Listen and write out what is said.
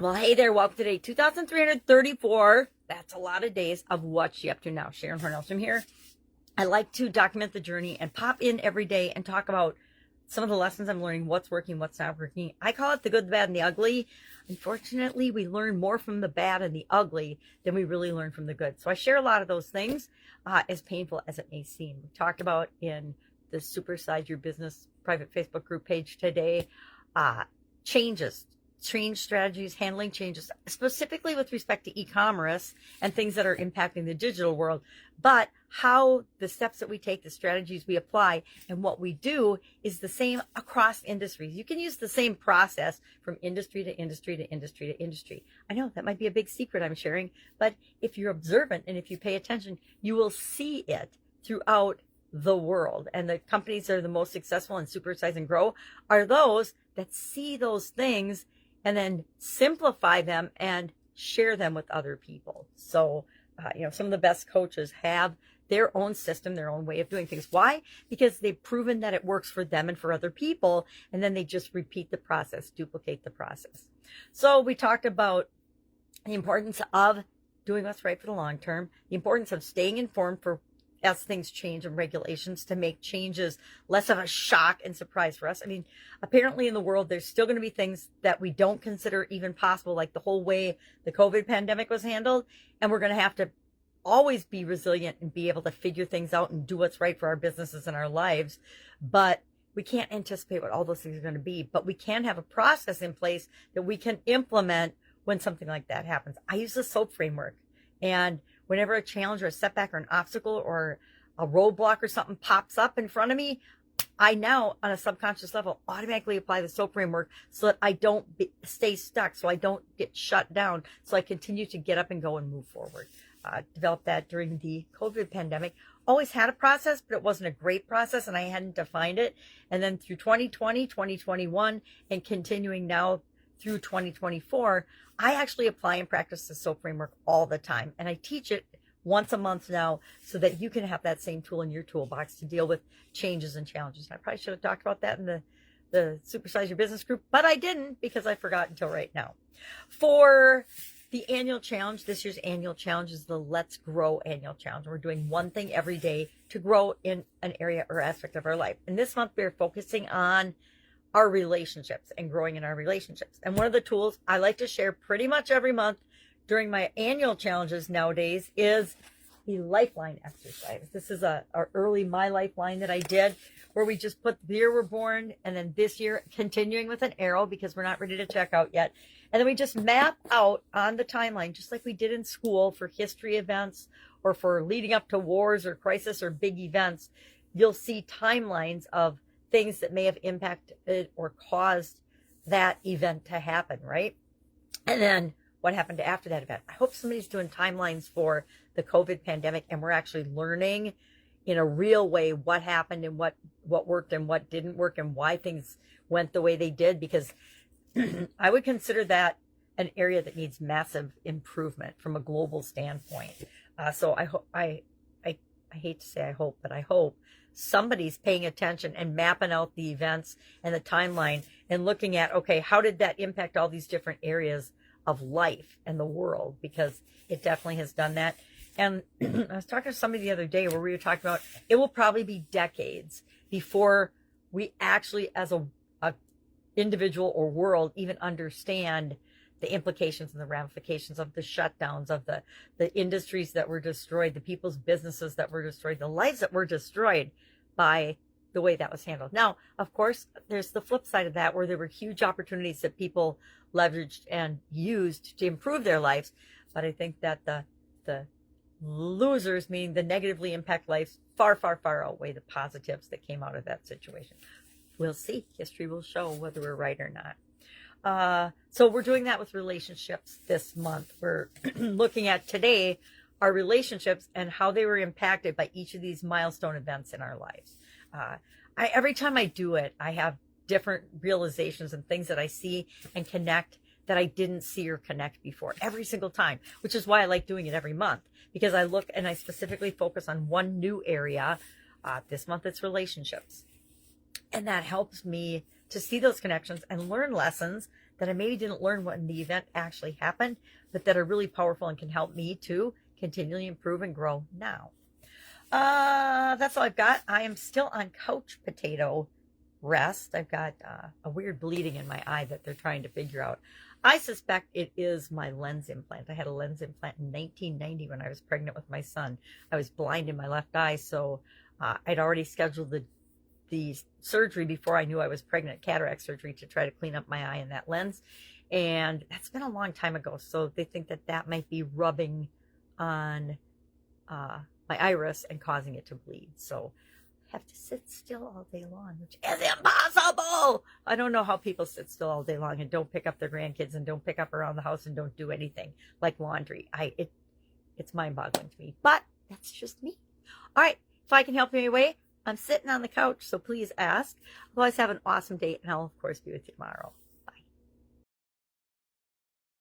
Well, hey there. Welcome to day 2,334. That's a lot of days of what you up to now. Sharon Horne-Ellstrom here. I like to document the journey and pop in every day and talk about some of the lessons I'm learning, what's working, what's not working. I call it the good, the bad, and the ugly. Unfortunately, we learn more from the bad and the ugly than we really learn from the good. So I share a lot of those things, as painful as it may seem. We talked about in the Supersize Your Business private Facebook group page today, change strategies, handling changes, specifically with respect to e-commerce and things that are impacting the digital world, but how the steps that we take, the strategies we apply, and what we do is the same across industries. You can use the same process from industry to industry to industry to industry. I know that might be a big secret I'm sharing, but if you're observant and if you pay attention, you will see it throughout the world. And the companies that are the most successful in Supersize and Grow are those that see those things and then simplify them and share them with other people. So, some of the best coaches have their own system, their own way of doing things. Why? Because they've proven that it works for them and for other people, and then they just repeat the process, duplicate the process. So we talked about the importance of doing what's right for the long term, the importance of staying informed for as things change and regulations to make changes less of a shock and surprise for us. I mean, apparently in the world, there's still going to be things that we don't consider even possible, like the whole way the COVID pandemic was handled. And we're going to have to always be resilient and be able to figure things out and do what's right for our businesses and our lives. But we can't anticipate what all those things are going to be, but we can have a process in place that we can implement when something like that happens. I use the SOAP framework, and whenever a challenge or a setback or an obstacle or a roadblock or something pops up in front of me, I now, on a subconscious level, automatically apply the SOAP framework so that I don't stay stuck, so I don't get shut down, so I continue to get up and go and move forward. Developed that during the COVID pandemic. Always had a process, but it wasn't a great process, and I hadn't defined it. And then through 2020, 2021, and continuing now through 2024, I actually apply and practice the SOAP framework all the time. And I teach it once a month now so that you can have that same tool in your toolbox to deal with changes and challenges. And I probably should have talked about that in the Supersize Your Business group, but I didn't because I forgot until right now. For the annual challenge, this year's annual challenge is the Let's Grow annual challenge. We're doing one thing every day to grow in an area or aspect of our life. And this month we're focusing on our relationships and growing in our relationships. And one of the tools I like to share pretty much every month during my annual challenges nowadays is the Lifeline exercise. This is our early My Lifeline that I did, where we just put the year we're born, and then this year continuing with an arrow because we're not ready to check out yet. And then we just map out on the timeline, just like we did in school for history events or for leading up to wars or crisis or big events. You'll see timelines of things that may have impacted or caused that event to happen, right? And then what happened after that event. I hope somebody's doing timelines for the COVID pandemic and we're actually learning in a real way what happened and what worked and what didn't work and why things went the way they did, because I would consider that an area that needs massive improvement from a global standpoint. So I hate to say I hope, but I hope somebody's paying attention and mapping out the events and the timeline and looking at, okay, how did that impact all these different areas of life and the world? Because it definitely has done that. And I was talking to somebody the other day where we were talking about it will probably be decades before we actually, as a individual or world, even understand the implications and the ramifications of the shutdowns, of the industries that were destroyed, the people's businesses that were destroyed, the lives that were destroyed by the way that was handled. Now, of course, there's the flip side of that, where there were huge opportunities that people leveraged and used to improve their lives. But I think that the losers, meaning the negatively impact lives, far, far, far outweigh the positives that came out of that situation. We'll see. History will show whether we're right or not. So we're doing that with relationships this month. We're looking at today our relationships and how they were impacted by each of these milestone events in our lives. Every time I do it, I have different realizations and things that I see and connect that I didn't see or connect before, every single time, which is why I like doing it every month, because I look and I specifically focus on one new area. This month it's relationships. And that helps me to see those connections and learn lessons that I maybe didn't learn when the event actually happened, but that are really powerful and can help me to continually improve and grow now. That's all I've got. I am still on couch potato rest. I've got a weird bleeding in my eye that they're trying to figure out. I suspect it is my lens implant. I had a lens implant in 1990 when I was pregnant with my son. I was blind in my left eye, so I'd already scheduled the surgery before I knew I was pregnant, cataract surgery, to try to clean up my eye and that lens. And that's been a long time ago, so they think that that might be rubbing on my iris and causing it to bleed. So I have to sit still all day long, which is impossible. I don't know how people sit still all day long and don't pick up their grandkids and don't pick up around the house and don't do anything like laundry. It's mind-boggling to me, but that's just me. All right, if I can help you in any way, I'm sitting on the couch, so please ask. Otherwise, have an awesome day, and I'll, of course, be with you tomorrow.